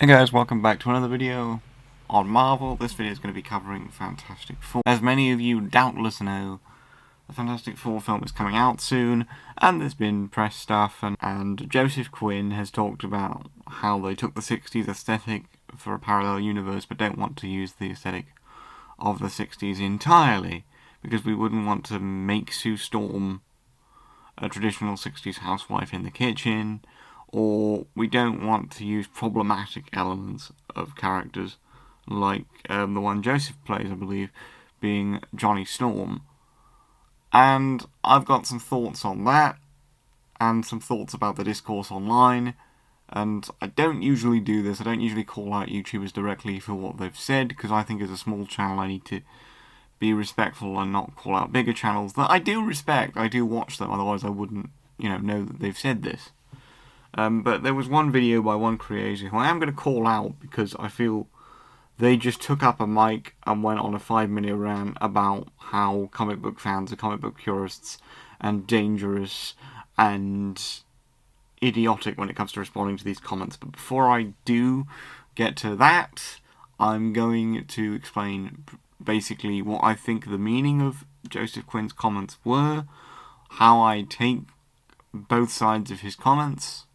Hey guys, welcome back to another video on Marvel. This video is going to be covering Fantastic Four. As many of you doubtless know, the Fantastic Four film is coming out soon, and there's been press stuff, and Joseph Quinn has talked about how they took the 60s aesthetic for a parallel universe, but don't want to use the aesthetic of the 60s entirely, because we wouldn't want to make Sue Storm a traditional 60s housewife in the kitchen, or we don't want to use problematic elements of characters like the one Joseph plays, I believe, being Johnny Storm. And I've got some thoughts on that, and some thoughts about the discourse online, and I don't usually do this. I don't usually call out YouTubers directly for what they've said, because I think as a small channel I need to be respectful and not call out bigger channels that I do respect. I do watch them, otherwise I wouldn't, know that they've said this. But there was one video by one creator who I am going to call out because I feel they just took up a mic and went on a 5-minute rant about how comic book fans are comic book purists and dangerous and idiotic when it comes to responding to these comments. But before I do get to that, I'm going to explain basically what I think the meaning of Joseph Quinn's comments were, how I take both sides of his comments,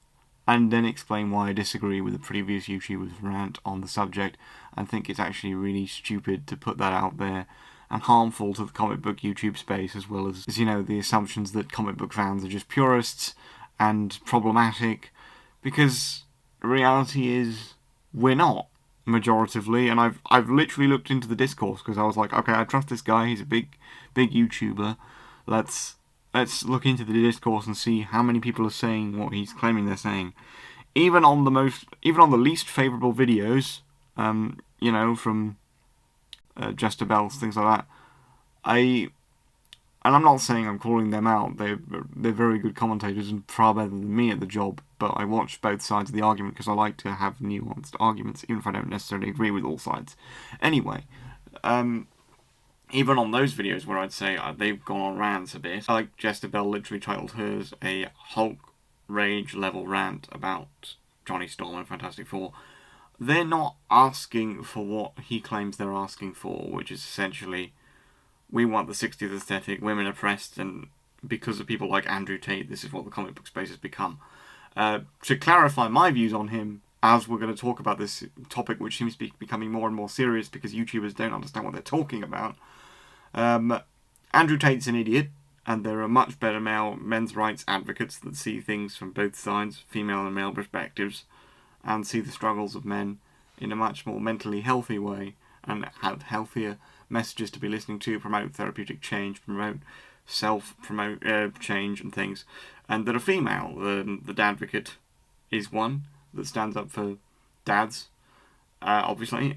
and then explain why I disagree with the previous YouTuber's rant on the subject and think it's actually really stupid to put that out there and harmful to the comic book YouTube space, as well as, the assumptions that comic book fans are just purists and problematic, because the reality is we're not, majoritively. And I've literally looked into the discourse because I was like, okay, I trust this guy, he's a big YouTuber, let's look into the discourse and see how many people are saying what he's claiming they're saying. Even on the least favourable videos, from Jester Bells, things like that, and I'm not saying I'm calling them out, they're very good commentators and far better than me at the job, but I watch both sides of the argument because I like to have nuanced arguments, even if I don't necessarily agree with all sides. Anyway, even on those videos where I'd say they've gone on rants a bit, like Jester Bell literally titled hers a Hulk rage level rant about Johnny Storm and Fantastic Four, they're not asking for what he claims they're asking for, which is essentially, we want the 60s aesthetic, women oppressed, and because of people like Andrew Tate, this is what the comic book space has become. To clarify my views on him, as we're going to talk about this topic, which seems to be becoming more and more serious because YouTubers don't understand what they're talking about. Andrew Tate's an idiot, and there are much better men's rights advocates that see things from both sides, female and male perspectives, and see the struggles of men in a much more mentally healthy way, and have healthier messages to be listening to, promote therapeutic change, promote self-promote change and things, and that are female. The Dadvocate is one that stands up for dads, obviously,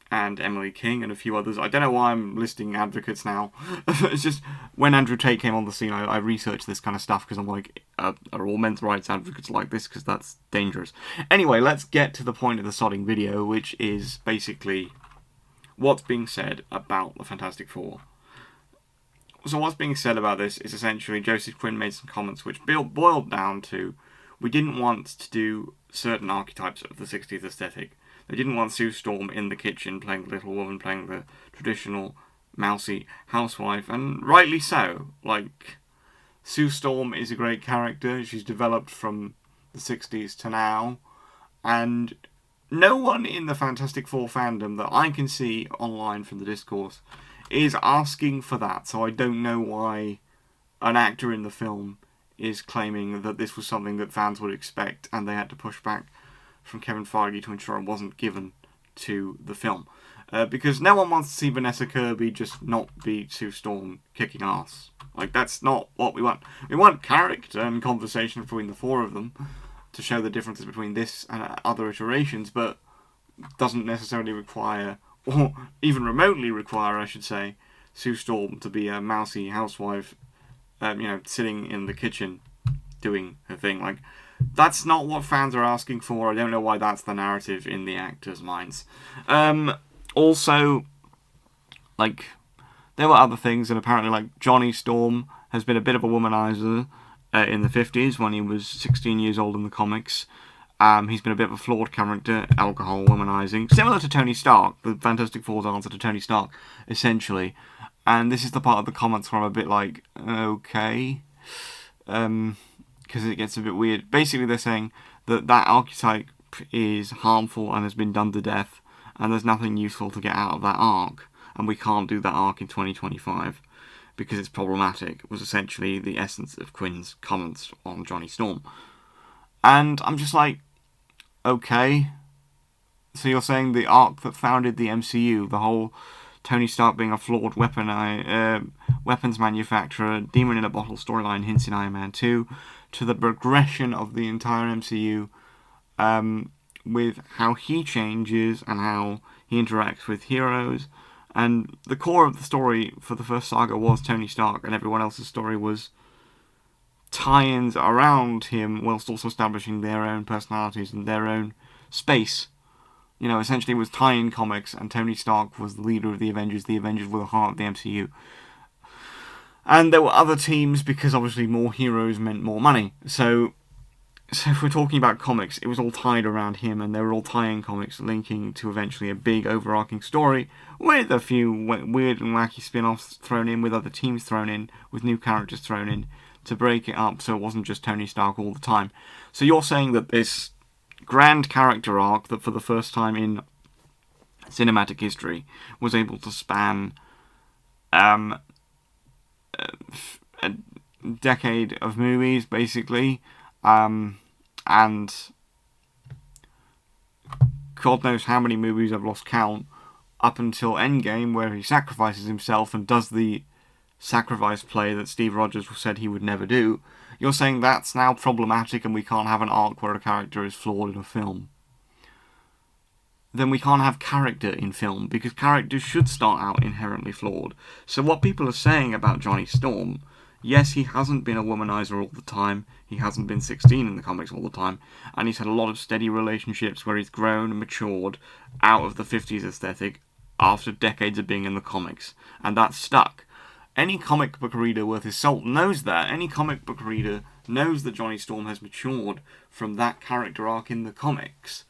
and Emily King and a few others. I don't know why I'm listing advocates now. It's just, when Andrew Tate came on the scene, I researched this kind of stuff because I'm like, are all men's rights advocates like this? Because that's dangerous. Anyway, let's get to the point of the sodding video, which is basically what's being said about the Fantastic Four. So what's being said about this is essentially Joseph Quinn made some comments which boiled down to, we didn't want to do certain archetypes of the 60s aesthetic. They didn't want Sue Storm in the kitchen playing the little woman, playing the traditional mousy housewife, and rightly so. Like, Sue Storm is a great character. She's developed from the 60s to now, and no one in the Fantastic Four fandom that I can see online from the discourse is asking for that, so I don't know why an actor in the film is claiming that this was something that fans would expect and they had to push back from Kevin Feige to ensure it wasn't given to the film. Because no one wants to see Vanessa Kirby just not be Sue Storm kicking ass. Like, that's not what we want. We want character and conversation between the four of them to show the differences between this and other iterations, but doesn't necessarily require, or even remotely require, I should say, Sue Storm to be a mousy housewife, sitting in the kitchen doing her thing. Like, that's not what fans are asking for. I don't know why that's the narrative in the actors' minds. Also, there were other things, and apparently, Johnny Storm has been a bit of a womanizer in the 50s when he was 16 years old in the comics. He's been a bit of a flawed character, alcohol, womanizing, similar to Tony Stark, the Fantastic Four's answer to Tony Stark, essentially. And this is the part of the comments where I'm a bit like, okay, because it gets a bit weird. Basically, they're saying that archetype is harmful and has been done to death, and there's nothing useful to get out of that arc, and we can't do that arc in 2025 because it's problematic. It was essentially the essence of Quinn's comments on Johnny Storm. And I'm just like, okay, so you're saying the arc that founded the MCU, the whole Tony Stark being a flawed weapons manufacturer, demon in a bottle storyline hints in Iron Man 2, to the progression of the entire MCU, with how he changes and how he interacts with heroes. And the core of the story for the first saga was Tony Stark, and everyone else's story was tie-ins around him, whilst also establishing their own personalities and their own space. You know, essentially it was tie-in comics, and Tony Stark was the leader of the Avengers. The Avengers were the heart of the MCU. And there were other teams, because obviously more heroes meant more money. So if we're talking about comics, it was all tied around him, and they were all tie-in comics linking to eventually a big overarching story with a few weird and wacky spin-offs thrown in, with other teams thrown in, with new characters thrown in, to break it up so it wasn't just Tony Stark all the time. So you're saying that this grand character arc that for the first time in cinematic history was able to span a decade of movies, basically, and God knows how many movies, I've lost count, up until Endgame, where he sacrifices himself and does the sacrifice play that Steve Rogers said he would never do. You're saying that's now problematic and we can't have an arc where a character is flawed in a film. Then we can't have character in film, because characters should start out inherently flawed. So what people are saying about Johnny Storm, yes, he hasn't been a womanizer all the time, he hasn't been 16 in the comics all the time, and he's had a lot of steady relationships where he's grown and matured out of the 50s aesthetic after decades of being in the comics, and that's stuck. Any comic book reader worth his salt knows that. Any comic book reader knows that Johnny Storm has matured from that character arc in the comics,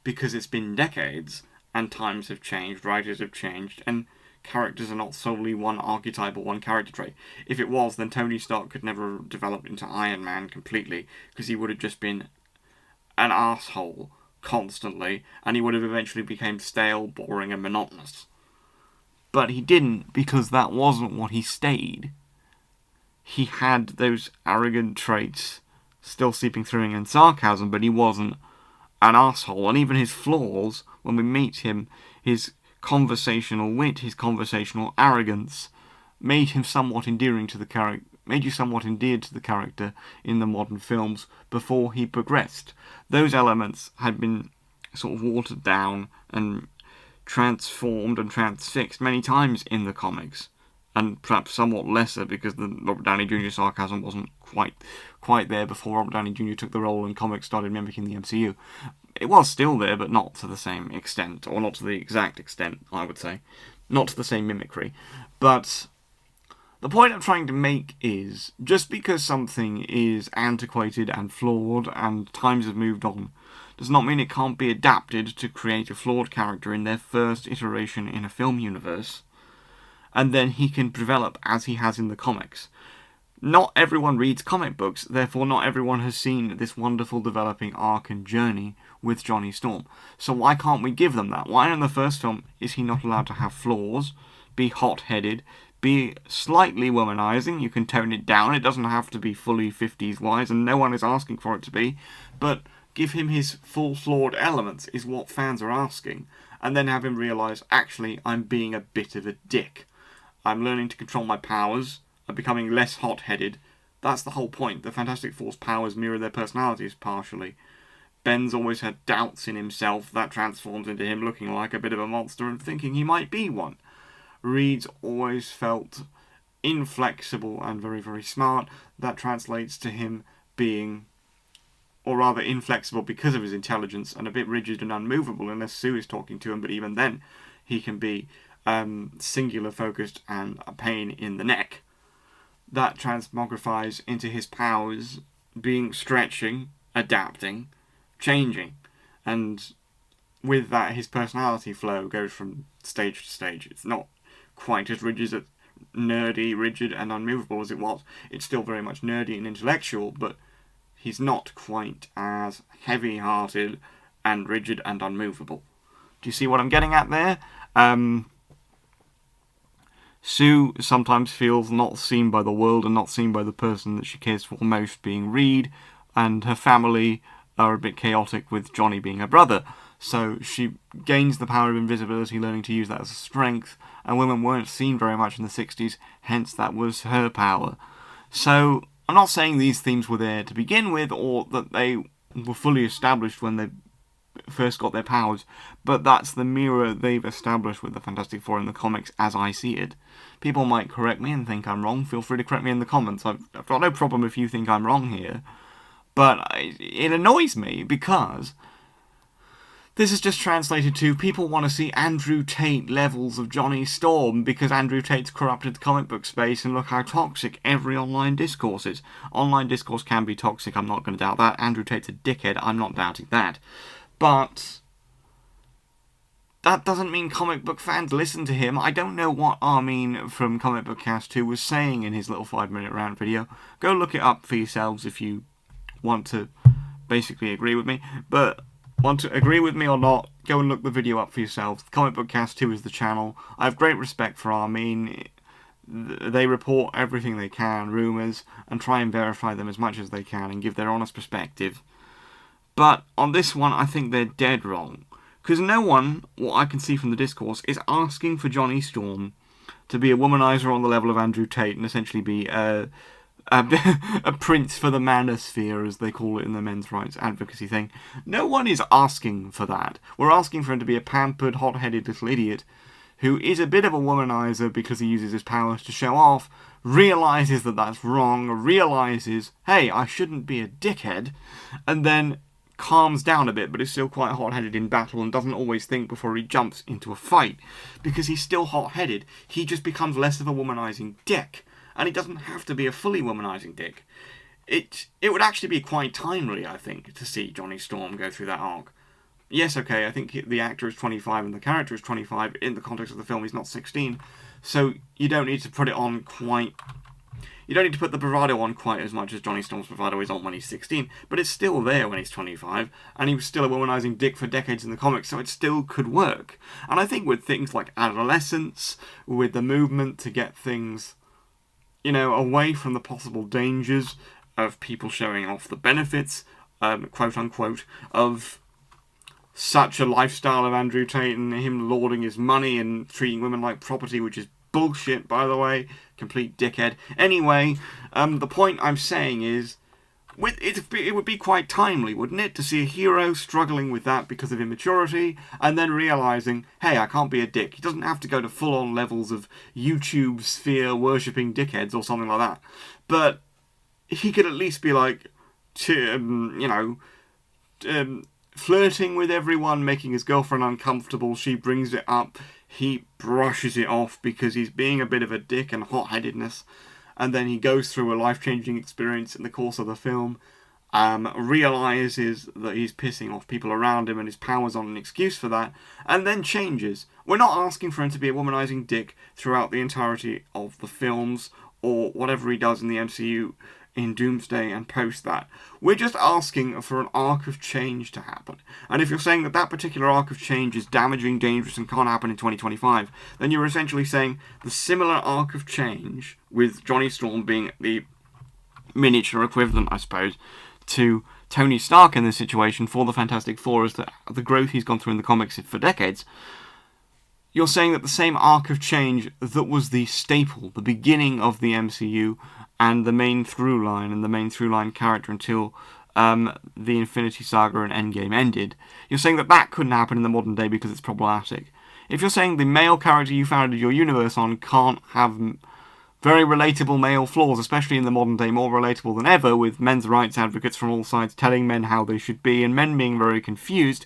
because it's been decades, and times have changed, writers have changed, and characters are not solely one archetype or one character trait. If it was, then Tony Stark could never develop into Iron Man completely, because he would have just been an asshole constantly, and he would have eventually become stale, boring, and monotonous. But he didn't, because that wasn't what he stayed. He had those arrogant traits still seeping through in sarcasm, but he wasn't an asshole. And even his flaws, when we meet him, his conversational wit, his conversational arrogance, made him somewhat endearing to the character, made you somewhat endeared to the character in the modern films before he progressed. Those elements had been sort of watered down and transformed and transfixed many times in the comics, and perhaps somewhat lesser because the Robert Downey Jr. sarcasm wasn't quite there before Robert Downey Jr. took the role and comics started mimicking the MCU. It was still there, but not to the same extent, or not to the exact extent, I would say. Not to the same mimicry. But the point I'm trying to make is, just because something is antiquated and flawed and times have moved on, does not mean it can't be adapted to create a flawed character in their first iteration in a film universe, and then he can develop as he has in the comics. Not everyone reads comic books, therefore not everyone has seen this wonderful developing arc and journey with Johnny Storm. So why can't we give them that? Why in the first film is he not allowed to have flaws, be hot-headed, be slightly womanizing? You can tone it down, it doesn't have to be fully 50s wise, and no one is asking for it to be, but give him his full flawed elements is what fans are asking, and then have him realise, actually, I'm being a bit of a dick. I'm learning to control my powers, I'm becoming less hot-headed. That's the whole point. The Fantastic Four's powers mirror their personalities partially. Ben's always had doubts in himself, that transforms into him looking like a bit of a monster and thinking he might be one. Reed's always felt inflexible and very, very smart. That translates to him being, or rather inflexible because of his intelligence, and a bit rigid and unmovable unless Sue is talking to him, but even then he can be singular focused and a pain in the neck. That transmogrifies into his powers being stretching, adapting, changing. And with that, his personality flow goes from stage to stage. It's not quite as rigid, and unmovable as it was. It's still very much nerdy and intellectual, but he's not quite as heavy-hearted and rigid and unmovable. Do you see what I'm getting at there? Sue sometimes feels not seen by the world and not seen by the person that she cares for most, being Reed, and her family are a bit chaotic with Johnny being her brother. So she gains the power of invisibility, learning to use that as a strength, and women weren't seen very much in the 60s, hence that was her power. So I'm not saying these themes were there to begin with, or that they were fully established when they first got their powers, but that's the mirror they've established with the Fantastic Four in the comics as I see it. People might correct me and think I'm wrong. Feel free to correct me in the comments. I've got no problem if you think I'm wrong here. But it annoys me because this is just translated to people want to see Andrew Tate levels of Johnny Storm because Andrew Tate's corrupted the comic book space, and look how toxic every online discourse is. Online discourse can be toxic, I'm not going to doubt that. Andrew Tate's a dickhead, I'm not doubting that. But that doesn't mean comic book fans listen to him. I don't know what Armin from Comic Book Cast 2 was saying in his little 5-minute rant video. Go look it up for yourselves if you want to basically agree with me. But want to agree with me or not, go and look the video up for yourselves. Comic Book Cast 2 is the channel. I have great respect for Armin. They report everything they can, rumours, and try and verify them as much as they can and give their honest perspective. But on this one, I think they're dead wrong. Because no one, what I can see from the discourse, is asking for Johnny Storm to be a womanizer on the level of Andrew Tate and essentially be a prince for the manosphere, as they call it in the men's rights advocacy thing. No one is asking for that. We're asking for him to be a pampered, hot-headed little idiot who is a bit of a womanizer because he uses his powers to show off, realises that that's wrong, realises, hey, I shouldn't be a dickhead, and then calms down a bit, but is still quite hot-headed in battle and doesn't always think before he jumps into a fight. Because he's still hot-headed, he just becomes less of a womanizing dick. And he doesn't have to be a fully womanizing dick. It would actually be quite timely, I think, to see Johnny Storm go through that arc. Yes, okay, I think the actor is 25 and the character is 25. In the context of the film, he's not 16. So you don't need to put it on quite... You don't need to put the bravado on quite as much as Johnny Storm's bravado is on when he's 16, but it's still there when he's 25, and he was still a womanizing dick for decades in the comics, so it still could work. And I think with things like adolescence, with the movement to get things, you know, away from the possible dangers of people showing off the benefits, quote-unquote, of such a lifestyle of Andrew Tate and him lording his money and treating women like property, which is bullshit, by the way. Complete dickhead. Anyway, the point I'm saying is, it would be quite timely, wouldn't it, to see a hero struggling with that because of immaturity, and then realising, hey, I can't be a dick. He doesn't have to go to full-on levels of YouTube sphere worshipping dickheads or something like that. But he could at least be like, flirting with everyone, making his girlfriend uncomfortable. She brings it up. He brushes it off because he's being a bit of a dick and hot-headedness. And then he goes through a life-changing experience in the course of the film, realises that he's pissing off people around him and his powers aren't an excuse for that, and then changes. We're not asking for him to be a womanizing dick throughout the entirety of the films, or whatever he does in the MCU in Doomsday and post that. We're just asking for an arc of change to happen. And if you're saying that that particular arc of change is damaging, dangerous, and can't happen in 2025, then you're essentially saying the similar arc of change, with Johnny Storm being the miniature equivalent, I suppose, to Tony Stark in this situation for the Fantastic Four, as the growth he's gone through in the comics for decades. You're saying that the same arc of change that was the staple, the beginning of the MCU, and the main through line, and the main through line character until the Infinity Saga and Endgame ended, you're saying that that couldn't happen in the modern day because it's problematic. If you're saying the male character you founded your universe on can't have very relatable male flaws, especially in the modern day, more relatable than ever, with men's rights advocates from all sides telling men how they should be, and men being very confused,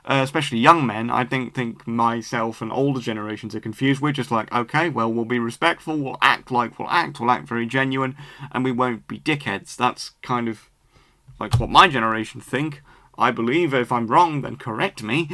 especially young men. I think myself and older generations are confused. We're just like, okay, well, we'll be respectful, we'll act like we'll act very genuine, and we won't be dickheads. That's kind of like what my generation think. I believe. If I'm wrong, then correct me.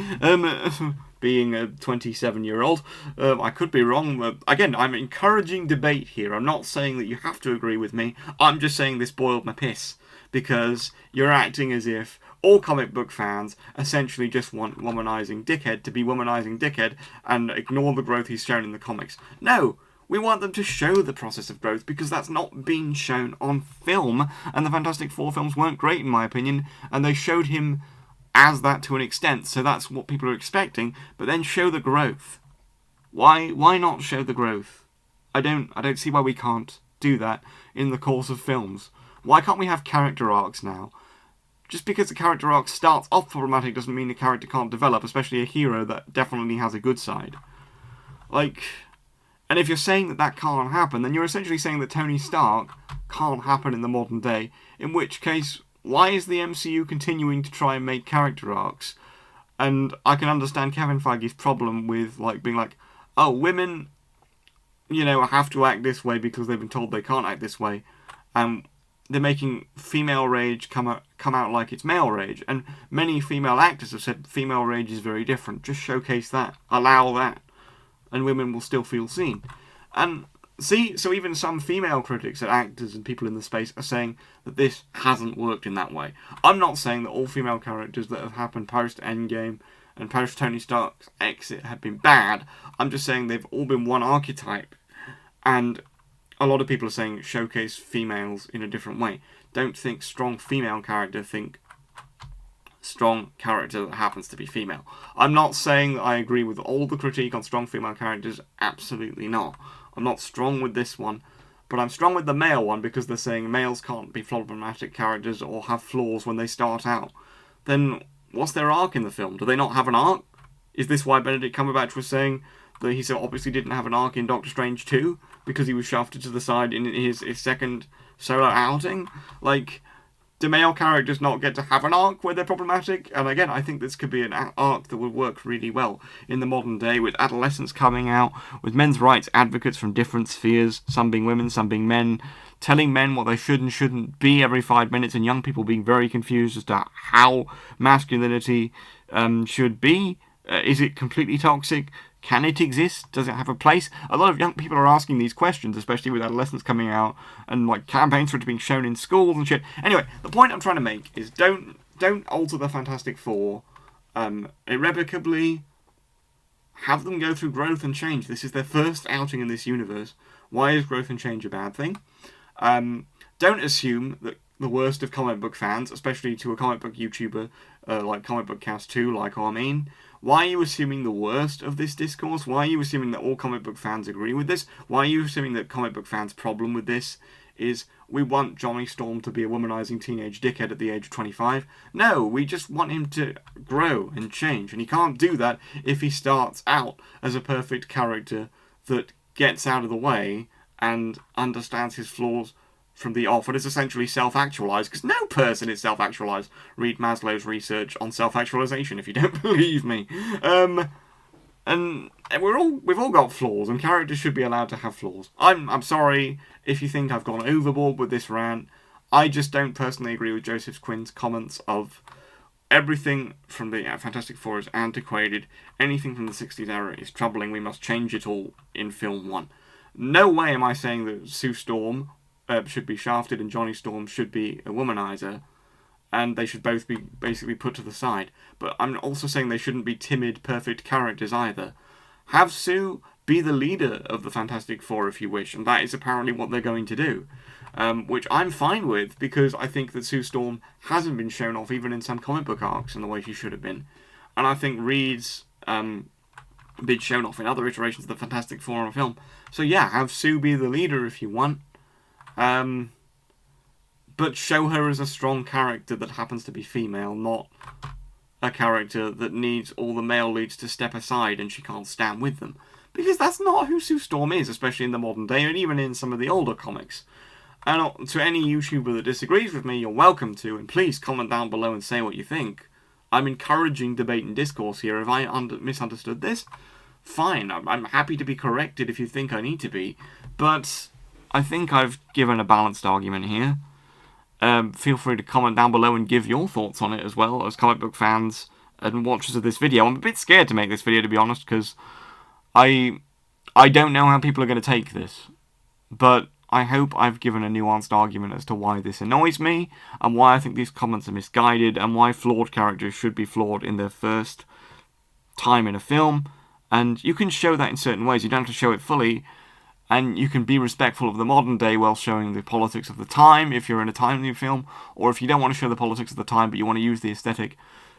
Being a 27-year-old, I could be wrong. Again, I'm encouraging debate here. I'm not saying that you have to agree with me. I'm just saying this boiled my piss. Because you're acting as if all comic book fans essentially just want Womanizing Dickhead to be Womanizing Dickhead and ignore the growth he's shown in the comics. No! We want them to show the process of growth because that's not been shown on film, and the Fantastic Four films weren't great in my opinion, and they showed him as that to an extent, so that's what people are expecting, but then show the growth. Why not show the growth? I don't see why we can't do that in the course of films. Why can't we have character arcs now? Just because the character arc starts off problematic doesn't mean the character can't develop, especially a hero that definitely has a good side. And if you're saying that that can't happen, then you're essentially saying that Tony Stark can't happen in the modern day, in which case, why is the MCU continuing to try and make character arcs? And I can understand Kevin Feige's problem with, being like, oh, women, have to act this way because they've been told they can't act this way. They're making female rage come out like it's male rage. And many female actors have said female rage is very different. Just showcase that. Allow that. And women will still feel seen. And see, so even some female critics and actors and people in the space are saying that this hasn't worked in that way. I'm not saying that all female characters that have happened post-Endgame and post-Tony Stark's exit have been bad. I'm just saying they've all been one archetype. And a lot of people are saying showcase females in a different way. Don't think strong female character, think strong character that happens to be female. I'm not saying that I agree with all the critique on strong female characters, absolutely not. I'm not strong with this one, but I'm strong with the male one because they're saying males can't be problematic characters or have flaws when they start out. Then what's their arc in the film? Do they not have an arc? Is this why Benedict Cumberbatch was saying that he so obviously didn't have an arc in Doctor Strange 2? Because he was shafted to the side in his second solo outing? Do male characters not get to have an arc where they're problematic? And again, I think this could be an arc that would work really well in the modern day, with adolescents coming out, with men's rights advocates from different spheres, some being women, some being men, telling men what they should and shouldn't be every 5 minutes, and young people being very confused as to how masculinity should be. Is it completely toxic? Can it exist? Does it have a place? A lot of young people are asking these questions, especially with adolescents coming out and campaigns for it being shown in schools and shit. Anyway, the point I'm trying to make is don't alter the Fantastic Four irrevocably. Have them go through growth and change. This is their first outing in this universe. Why is growth and change a bad thing? Don't assume that the worst of comic book fans, especially to a comic book YouTuber like Comic Book Cast 2, like Armin. Why are you assuming the worst of this discourse? Why are you assuming that all comic book fans agree with this? Why are you assuming that comic book fans' problem with this is we want Johnny Storm to be a womanizing teenage dickhead at the age of 25? No, we just want him to grow and change, and he can't do that if he starts out as a perfect character that gets out of the way and understands his flaws from the off and is essentially self-actualized, because no person is self-actualized. Read Maslow's research on self-actualization if you don't believe me. And we've all got flaws, and characters should be allowed to have flaws. I'm sorry if you think I've gone overboard with this rant. I just don't personally agree with Joseph Quinn's comments of everything from the Fantastic Four is antiquated, anything from the 60s era is troubling, we must change it all in film 1. No way am I saying that Sue Storm should be shafted and Johnny Storm should be a womanizer, and they should both be basically put to the side. But I'm also saying they shouldn't be timid, perfect characters either. Have Sue be the leader of the Fantastic Four if you wish, and that is apparently what they're going to do. Which I'm fine with, because I think that Sue Storm hasn't been shown off even in some comic book arcs in the way she should have been. And I think Reed's been shown off in other iterations of the Fantastic Four on film. So yeah, have Sue be the leader if you want. But show her as a strong character that happens to be female, not a character that needs all the male leads to step aside and she can't stand with them. Because that's not who Sue Storm is, especially in the modern day, and even in some of the older comics. And to any YouTuber that disagrees with me, you're welcome to, and please comment down below and say what you think. I'm encouraging debate and discourse here. If I misunderstood this, fine, I'm happy to be corrected if you think I need to be, but I think I've given a balanced argument here. Feel free to comment down below and give your thoughts on it as well, as comic book fans and watchers of this video. I'm a bit scared to make this video, to be honest, because I don't know how people are going to take this. But I hope I've given a nuanced argument as to why this annoys me, and why I think these comments are misguided, and why flawed characters should be flawed in their first time in a film. And you can show that in certain ways. You don't have to show it fully, and you can be respectful of the modern day while showing the politics of the time if you're in a timely film, or if you don't want to show the politics of the time but you want to use the aesthetic,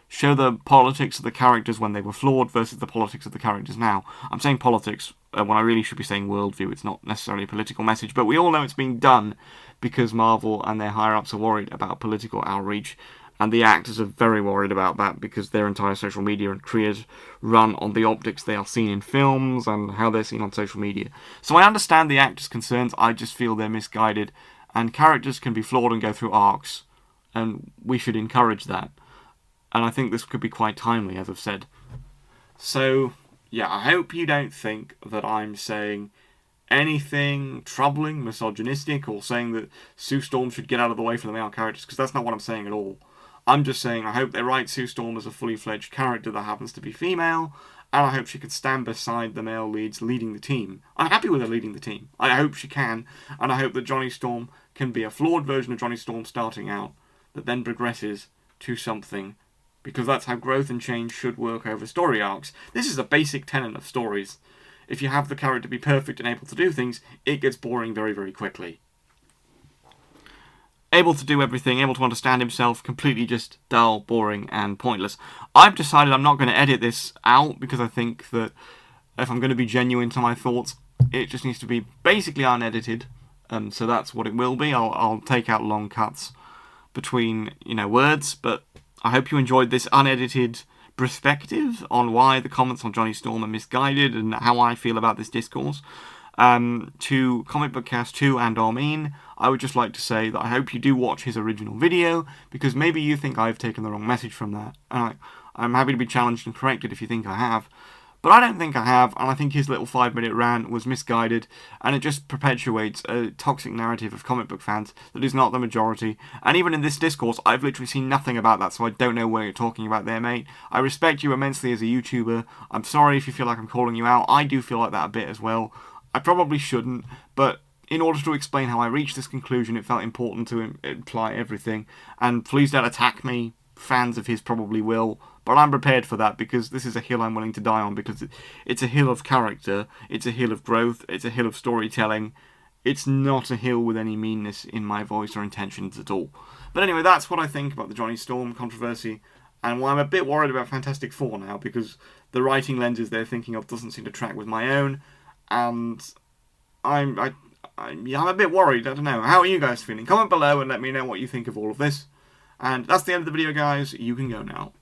show the politics of the characters when they were flawed versus the politics of the characters now. I'm saying politics when I really should be saying worldview. It's not necessarily a political message, but we all know it's being done because Marvel and their higher-ups are worried about political outreach, and the actors are very worried about that because their entire social media and careers run on the optics they are seen in films and how they're seen on social media. So I understand the actors' concerns, I just feel they're misguided, and characters can be flawed and go through arcs, and we should encourage that. And I think this could be quite timely, as I've said. So, yeah, I hope you don't think that I'm saying anything troubling, misogynistic, or saying that Sue Storm should get out of the way for the male characters, because that's not what I'm saying at all. I'm just saying I hope they write Sue Storm as a fully fledged character that happens to be female, and I hope she could stand beside the male leads leading the team. I'm happy with her leading the team. I hope she can, and I hope that Johnny Storm can be a flawed version of Johnny Storm starting out, that then progresses to something, because that's how growth and change should work over story arcs. This is a basic tenet of stories. If you have the character be perfect and able to do things, it gets boring very, very quickly. Able to do everything, able to understand himself, completely just dull, boring, and pointless. I've decided I'm not going to edit this out, because I think that if I'm going to be genuine to my thoughts, it just needs to be basically unedited. So that's what it will be. I'll take out long cuts between, words, but I hope you enjoyed this unedited perspective on why the comments on Johnny Storm are misguided and how I feel about this discourse. To Comic Book Cast 2 and Armin, I would just like to say that I hope you do watch his original video, because maybe you think I've taken the wrong message from that, and I'm happy to be challenged and corrected if you think I have. But I don't think I have, and I think his little 5-minute rant was misguided, and it just perpetuates a toxic narrative of comic book fans that is not the majority. And even in this discourse, I've literally seen nothing about that, so I don't know what you're talking about there, mate. I respect you immensely as a YouTuber. I'm sorry if you feel like I'm calling you out. I do feel like that a bit as well. I probably shouldn't, but in order to explain how I reached this conclusion, it felt important to imply everything. And please don't attack me. Fans of his probably will, but I'm prepared for that, because this is a hill I'm willing to die on, because it's a hill of character, it's a hill of growth, it's a hill of storytelling. It's not a hill with any meanness in my voice or intentions at all. But anyway, that's what I think about the Johnny Storm controversy, and why I'm a bit worried about Fantastic Four now, because the writing lenses they're thinking of doesn't seem to track with my own, and I'm a bit worried. I don't know. How are you guys feeling? Comment below and let me know what you think of all of this. And that's the end of the video, guys. You can go now.